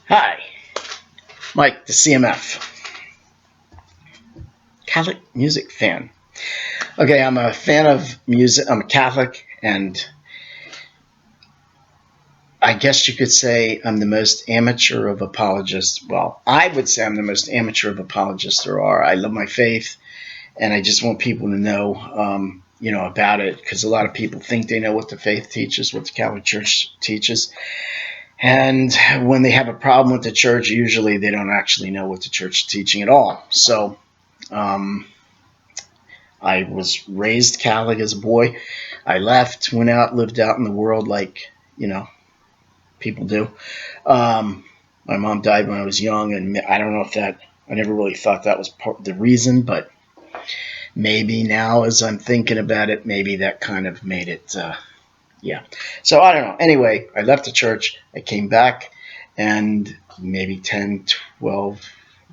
Hi, Mike, the CMF, Catholic music fan. Okay, I'm a fan of music. I'm a Catholic, and I guess you could say I'm the most amateur of apologists. Well, I would say I'm the most amateur of apologists there are. I love my faith, and I just want people to know, about it, because a lot of people think they know what the faith teaches, what the Catholic Church teaches. And when they have a problem with the church, usually they don't actually know what the church is teaching at all. So, um, I was raised Catholic as a boy. I left, went out, lived out in the world like, you know, people do. Um, my mom died when I was young, and I don't know if I never really thought that was part of the reason, but maybe now as I'm thinking about it, maybe that kind of made it, yeah. So I don't know. Anyway, I left the church. I came back, and maybe 10, 12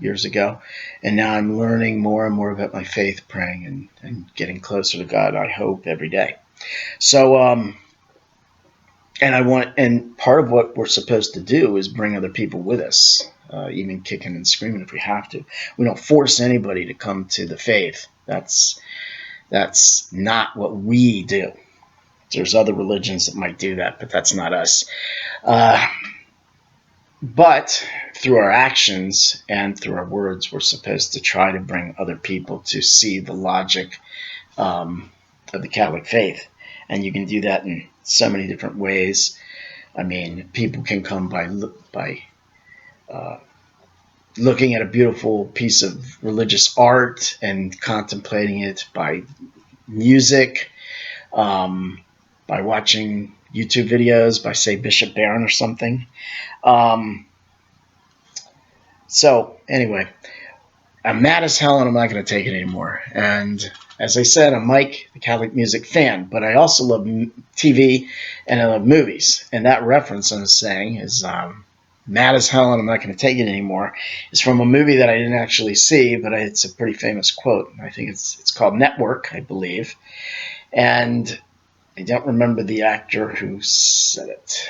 years ago. And now I'm learning more and more about my faith, praying and getting closer to God, I hope, every day. So, and part of what we're supposed to do is bring other people with us, even kicking and screaming if we have to. We don't force anybody to come to the faith. That's not what we do. There's other religions that might do that, but that's not us. Uh, but through our actions and through our words, we're supposed to try to bring other people to see the logic of the Catholic faith. And you can do that in so many different ways. I mean, people can come by uh, looking at a beautiful piece of religious art and contemplating it, by music, um, by watching YouTube videos by, say, Bishop Barron or something. Um, so, anyway, I'm mad as hell and I'm not going to take it anymore. And as I said, I'm Mike, the Catholic music fan, but I also love TV and I love movies. And that reference I was saying is mad as hell and I'm not going to take it anymore is from a movie that I didn't actually see, but it's a pretty famous quote. I think it's called Network, I believe. And I don't remember the actor who said it,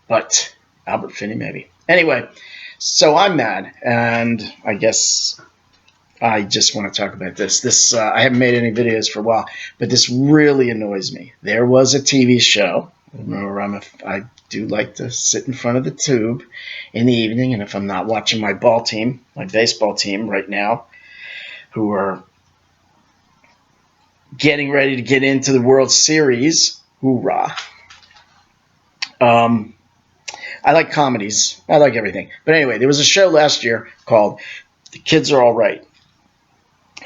but Albert Finney maybe. Anyway, so I'm mad, and I guess I just want to talk about this. I haven't made any videos for a while, but this really annoys me. There was a TV show. Remember, I do like to sit in front of the tube in the evening, and if I'm not watching my baseball team right now, who are getting ready to get into the World Series, hoorah. Um, I like comedies. I like everything. But anyway, there was a show last year called The Kids Are All Right.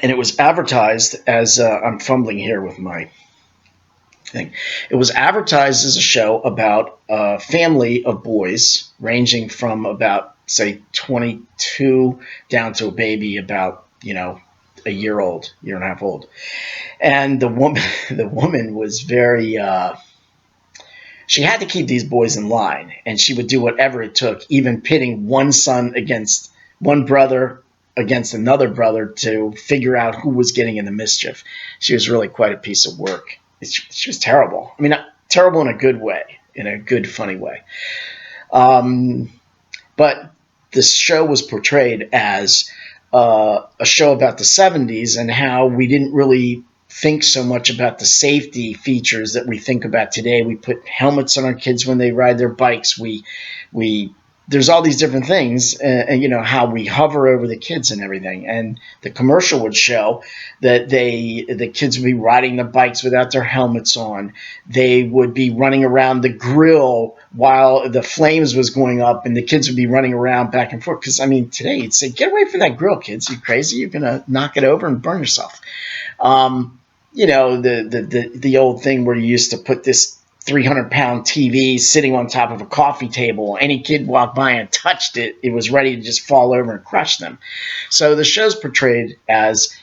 And it was advertised as I'm fumbling here with my thing. It was advertised as a show about a family of boys ranging from about, say, 22 down to a baby about, a year old, year and a half old. And the woman was very, she had to keep these boys in line, and she would do whatever it took, even pitting one brother against another brother to figure out who was getting in the mischief. She was really quite a piece of work. She was terrible. I mean, not terrible in a good way, in a good, funny way. But this show was portrayed as a show about the 70s and how we didn't really think so much about the safety features that we think about today. We put helmets on our kids when they ride their bikes. We there's all these different things, and how we hover over the kids and everything. And the commercial would show that the kids would be riding the bikes without their helmets on. They would be running around the grill while the flames was going up, and the kids would be running around back and forth. Because I mean, today you'd say, "Get away from that grill, kids! You crazy? You're gonna knock it over and burn yourself." The old thing where you used to put this 300-pound TV sitting on top of a coffee table. Any kid walked by and touched it, it was ready to just fall over and crush them. So the show's portrayed as,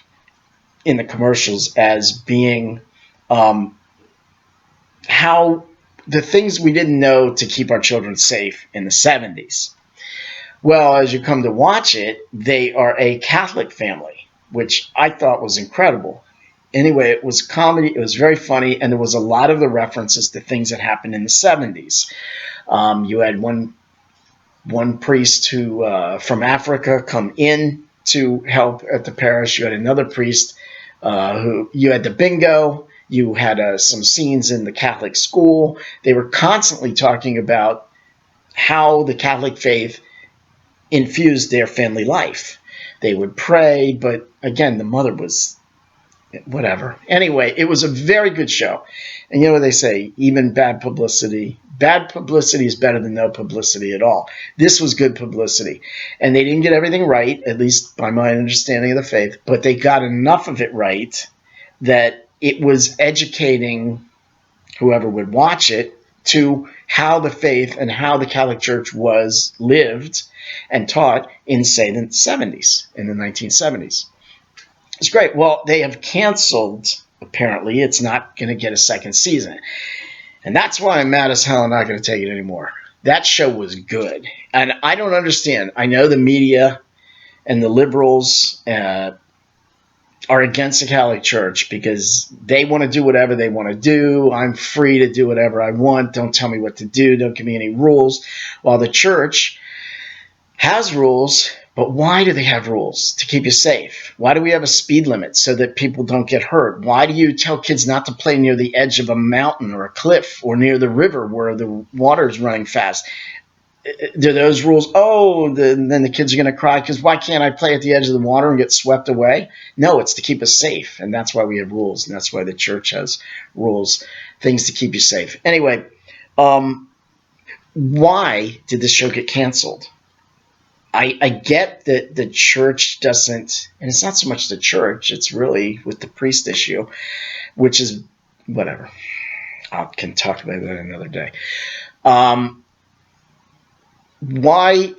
in the commercials, as being how the things we didn't know to keep our children safe in the 70s. Well, as you come to watch it, they are a Catholic family, which I thought was incredible. Anyway, it was comedy. It was very funny, and there was a lot of the references to things that happened in the 70s. You had one one priest who from Africa come in to help at the parish. You had another priest who you had the bingo. You had some scenes in the Catholic school. They were constantly talking about how the Catholic faith infused their family life. They would pray, but again, the mother was whatever. Anyway, it was a very good show. And you know what they say, even bad publicity is better than no publicity at all. This was good publicity. And they didn't get everything right, at least by my understanding of the faith, but they got enough of it right that it was educating whoever would watch it to how the faith and how the Catholic Church was lived and taught in, say, the 70s, in the 1970s. It's great. Well, they have canceled, apparently. It's not going to get a second season. And that's why I'm mad as hell and not going to take it anymore. That show was good. And I don't understand. I know the media and the liberals are against the Catholic Church because they want to do whatever they want to do. I'm free to do whatever I want. Don't tell me what to do. Don't give me any rules. While the church has rules, but why do they have rules? To keep you safe. Why do we have a speed limit so that people don't get hurt? Why do you tell kids not to play near the edge of a mountain or a cliff or near the river where the water is running fast? Do those rules, then the kids are going to cry because why can't I play at the edge of the water and get swept away? No, it's to keep us safe, and that's why we have rules, and that's why the church has rules, things to keep you safe. Anyway, why did this show get canceled? I get that the church doesn't, and it's not so much the church, it's really with the priest issue, which is whatever. I can talk about that another day. Why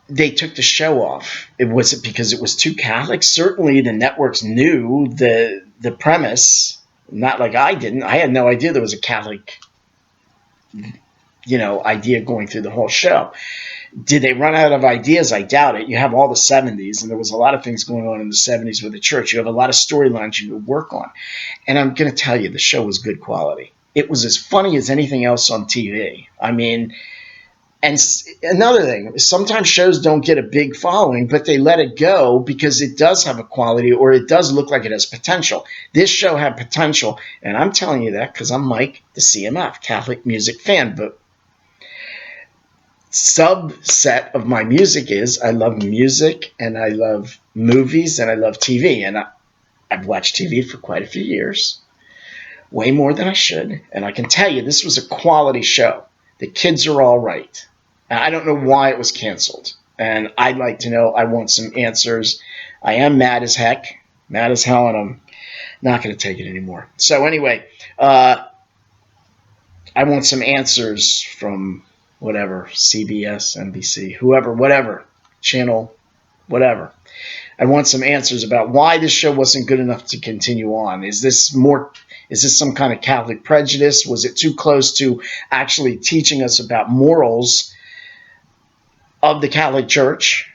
they took the show off? Was it because it was too Catholic? Certainly the networks knew the premise, not like I didn't. I had no idea there was a Catholic, idea going through the whole show. Did they run out of ideas? I doubt it. You have all the 70s, and there was a lot of things going on in the 70s with the church. You have a lot of storylines you could work on. And I'm going to tell you, the show was good quality. It was as funny as anything else on TV. I mean, and another thing, sometimes shows don't get a big following, but they let it go because it does have a quality or it does look like it has potential. This show had potential, and I'm telling you that because I'm Mike, the CMF, Catholic music fan. But subset of my music is I love music and I love movies and I love TV. And I've watched TV for quite a few years, way more than I should. And I can tell you this was a quality show. The kids are all right. I don't know why it was canceled. And I'd like to know. I want some answers. I am mad as heck, mad as hell, and I'm not going to take it anymore. So anyway, I want some answers from whatever, CBS, NBC, whoever, whatever, channel, whatever. I want some answers about why this show wasn't good enough to continue on. Is this some kind of Catholic prejudice? Was it too close to actually teaching us about morals of the Catholic Church?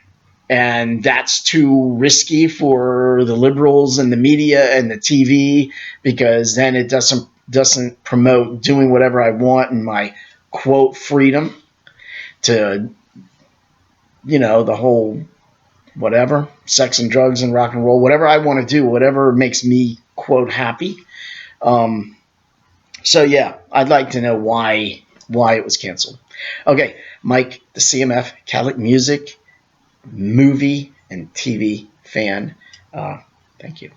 And that's too risky for the liberals and the media and the TV because then it doesn't promote doing whatever I want and my quote freedom to, the whole whatever, sex and drugs and rock and roll, whatever I want to do, whatever makes me quote happy. So yeah, I'd like to know why it was canceled. Okay, Mike, the CMF, Catholic music, movie, and TV fan. Thank you.